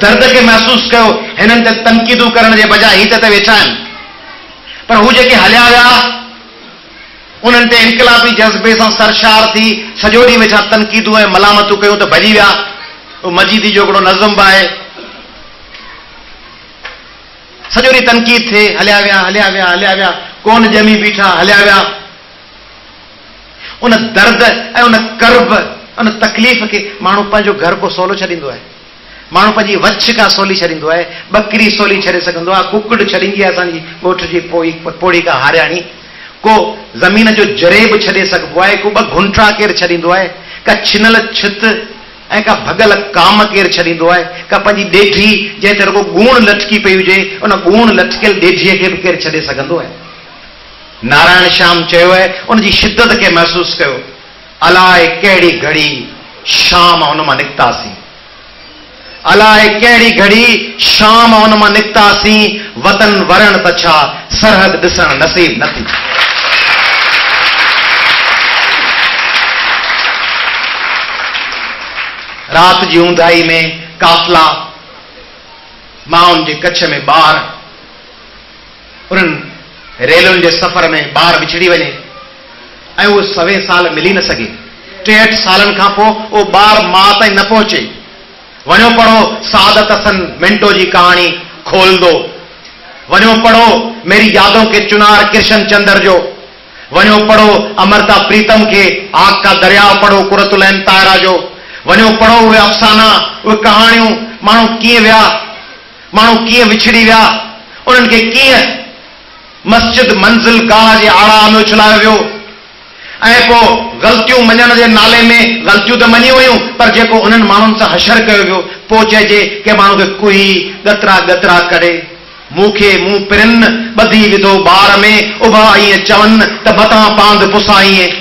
दर्द के महसूस कयो। हिननि ते तनक़ीदूं करण जे बजाय ही ते वेठा आहिनि। पर हू जेके हलिया विया उन्हनि ते इनकलाबी जज़्बे सां सरशार थी सॼो ॾींहुं वेठा तनक़ीदूं ऐं मलामतूं कयूं त भॼी विया। मजीदी जो हिकिड़ो नज़म बि आहे, सॼो ॾींहुं तनक़ीद थिए, हलिया विया हलिया विया हलिया विया, कोन ॼमी बीठा, हलिया विया। उन दर्द ऐं उन कर्ब उन तकलीफ़ खे माण्हू पंहिंजो घर को सोलो छॾींदो आहे, माण्हू पंहिंजी वछ का सोली छॾींदो आहे, ॿकरी सोली छॾे सघंदो आहे, कुकड़ छॾींदी आहे असांजी ॻोठ जी पोड़ी का हारियाणी, को ज़मीन जो जरेब छॾे सघिबो आहे, को ॿ घुंटड़ा केरु छॾींदो आहे, का छिनल छित ऐं का भॻल काम केरु छॾींदो आहे, का पंहिंजी ॾेढी जंहिं ते रुगो गूण लटकी पई हुजे उन गूण लटकियल ॾेढीअ खे बि केरु छॾे सघंदो आहे। नारायण श्याम चयो आहे, उनजी शिदत खे महसूस कयो। अलाए कहिड़ी घड़ी शाम हुन मां निकितासीं, अलाए कहिड़ी घड़ी शाम हुन मां निकितासीं, वतन वरण त छा सरहद ॾिसण नसीब न थी। रात जी ऊंदाई में काफ़िला माउनि जे कच्छ में ॿार, उन्हनि रेलुनि जे सफ़र में ॿार विछड़ी वञे ऐं उहो 100 साल मिली न सघे। 63 सालनि खां पोइ उहो ॿार माउ ताईं न पहुचे। वञो पढ़ो सादत हसन मिंटो जी कहाणी खोल दो, वञो पढ़ो मेरी यादों के चुनार कृष्ण चंद्र जो, वञो पढ़ो अमृता प्रीतम के आग का दरिया पढ़ो कुरतुलैन तारा जो, वञो पढ़ो उहे अफ़साना उहे कहाणियूं, माण्हू कीअं विया, माण्हू कीअं विछड़ी विया, उन्हनि खे कीअं मस्जिद मंज़िल गाह जे आड़ा में उछलायो वियो ऐं पोइ ग़लतियूं मञण जे नाले में ग़लतियूं त मञी वयूं पर जेको उन्हनि माण्हुनि सां हशर कयो वियो। पोइ चइजे के माण्हू खे कुही गतरा गतरा करे मूंखे मूं पिरिन ॿधी विधो ॿार में उभा ईअं चवनि त मथां पांद पुसाईं,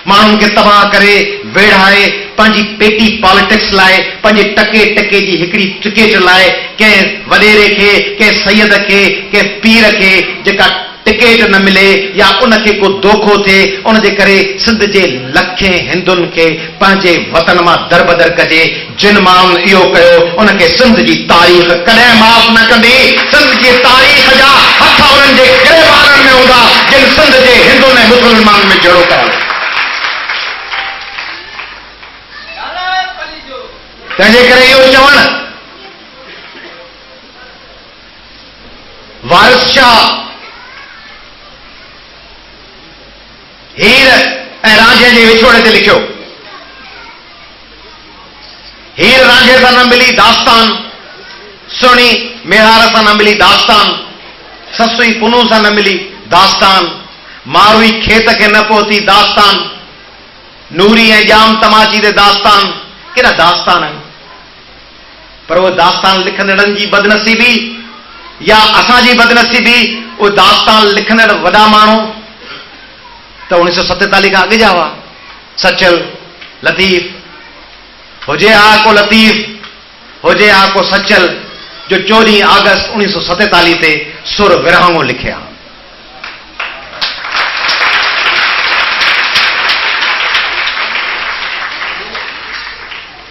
माण्हुनि खे तबाह करे वेढ़ाए पंहिंजी पेटी पॉलिटिक्स लाइ, पंहिंजे टके टके जी हिकिड़ी टिकेट लाइ कंहिं वॾेरे खे, कंहिं सैयद खे, कंहिं पीर खे जेका टिकेट न मिले या उनखे को धोखो थिए, उनजे करे सिंध जे लखें हिंदुनि खे पंहिंजे वतन मां दरबदर कजे। जिन माण्हुनि इहो कयो उनखे सिंध जी तारीख़ कॾहिं माफ़ न कंदी। सिंध जी तारीख़ जा हथ उन्हनि जे गिरबाननि में हूंदा जिन सिंध जे हिंदुनि ऐं मुस्लमाननि में जहिड़ो कयो। तंहिंजे करे इहो चवण वारिस शाह हीर ऐं रांझे जे विछोड़े ते लिखियो। हीर रांझे सां न मिली दास्तान, सुहिणी मेहार सां न मिली दास्तान, ससुई पुनू सां न मिली दास्तान, मारुई खेत खे न पहुती दास्तान, नूरी ऐं जाम तमाची ते दास्तान। केॾा दास्तान आहिनि, पर उहो दास्तान लिखंदड़नि जी बदनसीबी या असांजी बदनसीबी, उहो दास्तान लिखंदड़ वॾा माण्हू त 1947 खां अॻु जा हुआ। सचल लतीफ़ हुजे हा को लतीफ़, हुजे हा को सचल जो 14 अगस्त 1947 ते सुर विरहाङो लिखिया।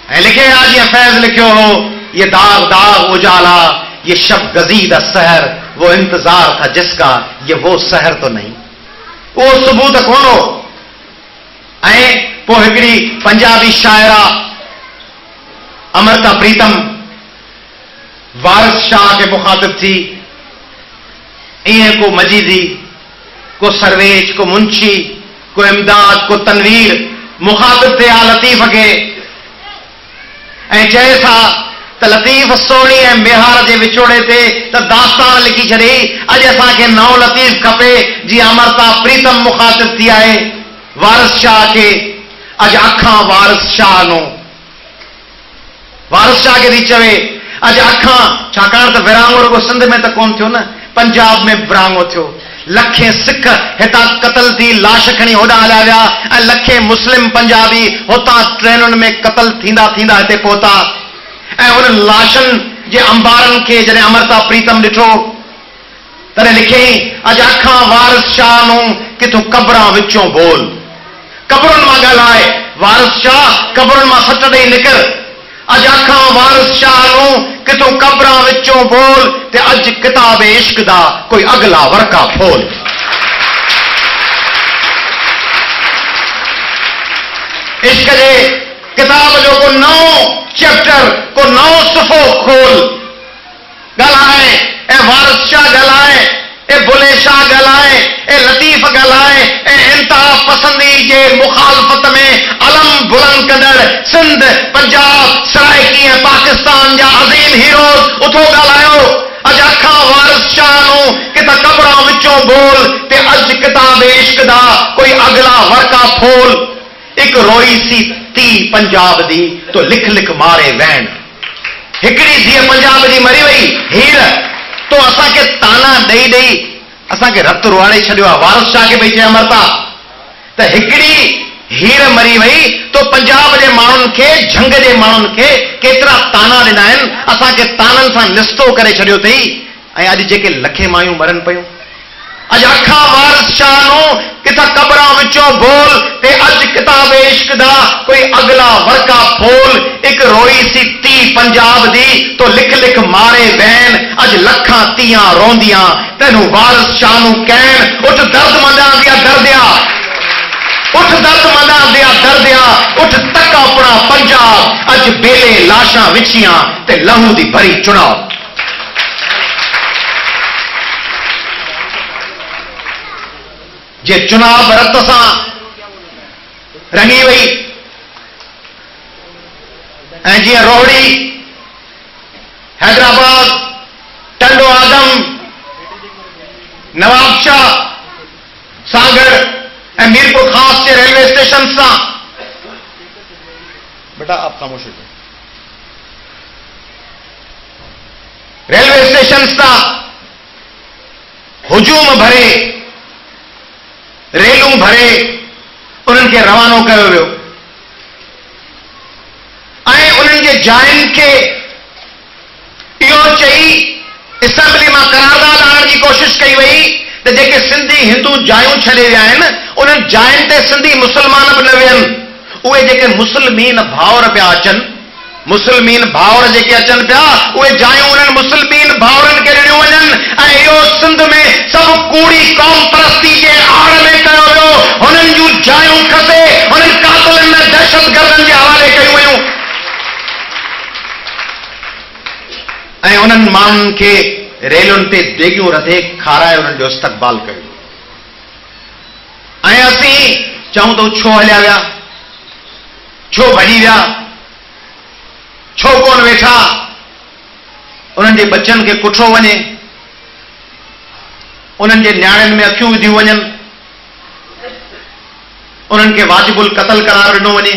ऐं लिखे हा जीअं फैज़ लिखियो हो, ये दाग दाग उजाला, ये शब गजीदा सहर, वो इंतजार था जिसका, ये वो सहर तो नहीं। उहो सुबुह त कोन हो। ऐं पोइ हिकिड़ी पंजाबी शाइरा अमृता प्रीतम वारिस शाह खे मुखातिब थी, ईअं को मजीदी, को सरवेज, को मुंशी, को इमदाद, को तनवीर मुखातिब थिया लतीफ़ खे ऐं चए था त लतीफ़ सोणी ऐं मेहार जे विछोड़े ते त दास्तान लिखी छॾी। अॼु असांखे नओं लतीफ़ खपे जीअं अमृता प्रीतम मुखातिब थी आहे वारिस शाह खे। अॼु अखां वारिस शाह नो, वारिस शाह खे थी चवे अॼु अखां, छाकाणि त विरहाङो रुगो सिंध में त कोन थियो न, पंजाब में विरहाङो थियो। लखे सिख हितां क़तल थी लाश खणी होॾां हलिया विया ऐं लखे मुस्लिम पंजाबी हुतां ट्रेनुनि में क़तल थींदा थींदा हिते पहुता। ऐं उन्हनि लाशनि जे अंबारनि खे जॾहिं अमृता प्रीतम ॾिठो तॾहिं लिखियईं अॼु अखां वारिस शाह नो किथों कब्रां विचों बोल, कब्रुनि मां ॻाल्हाए वारिस शाह, कब्रुनि मां सट ॾेई निकर। अॼु अखां वारिस शाह नो जितों कब्रां विचों बोल ते अज किताब इश्क दा कोई अगला वर्का खोल। इश्क जे किताब जो को 9 चैप्टर को 9 सफ़ो खोल गलाए ए वारिस शाह गलाए ए बुले शाह गलाए ए लतीफ गलाए ए इंतहा पसंदी जे मुखालफत में अलम बुलंद कंदड़ सिंध पंजाब सराइकी ऐं पाकिस्तान जा अज़ीम हीरोज़ उथो गलायो। अज अखा वारिस शाह नूं कितां कब्रां विचों बोल ते अज किताब इश्क दा कोई अगला वर्का फोल। एक रोई सी ती पंजाब दी तो लिख लिख मारे वैन। हिकड़ी धीअ पंजाब जी मरी वई हीर तो असां के ताना ॾेई ॾेई असां के रत रुआड़े छॾियो आहे। वारिस शाह के भई चया मरता त हिकड़ी हीर मरी वई तो पंजाब जे माण्हुनि खे झंग जे माण्हुनि खे केतिरा ताना ॾिना आहिनि। असां के ताननि सां निस्तो करे छॾियो अथई ऐं अॼु जेके लखे मायूं मरनि पयूं। अज अखा वारिस शाह नूं कितां कब्रां विचों बोल ते अज किताब इश्क दा कोई अगला वर्का फोल। एक रोई सी ती पंजाब दी तो लिख लिख मारे वैन। अज लखां तियां रोंदियां तेनू वारिस शाह नूं कहन उठ दर्द मंदा दिया दर्दिया उठ दर्द मंदा दिया दर्दिया उठ तक अपना पंजाब। अज बेले लाशां विछियां ते लहू दी भरी चुनाव। जे चुनाव रत सां रंगी वई ऐं जीअं रोहड़ी हैदराबाद टंडो आदम नवाबशाह सागर ऐं मीरपुर खास जे रेलवे स्टेशन सां बेटा आप खामोश हो जाओ। रेलवे स्टेशन सां हुजूम भरे रेलूं भरे उन्हनि खे रवानो कयो वियो ऐं उन्हनि जे जायुनि खे इहो चई असेंबली मां करारदाद आणण जी कोशिश कई वई त जेके सिंधी हिंदू जायूं छॾे विया आहिनि उन्हनि जायुनि ते सिंधी मुस्लमान बि न वियनि। उहे जेके मुस्लमीन भाउर पिया अचनि मुस्लमीन भाउर जेके अचनि पिया उहे जायूं उन्हनि मुस्लमीन भाउरनि खे ॾिनियूं वञनि ऐं इहो सिंध में सभु कूड़ी क़ौम परस्ती जे आड़ में कयो वियो। हुननि जूं जायूं खसे हुननि कातलनि में दहशतगर्दनि जे हवाले कयूं वयूं ऐं उन्हनि माण्हुनि खे रेलुनि ते देगियूं रधे खाराए उन्हनि जो इस्तक़बाल कयो। ऐं असीं चऊं तो छो हलिया विया छो भॼी विया छो कोन वेठा उन्हनि जे बच्चनि खे कुठो वञे उन्हनि जे न्याणियुनि में अखियूं विधियूं वञनि उन्हनि खे वाजिबुल क़त्ल करार ॾिनो वञे।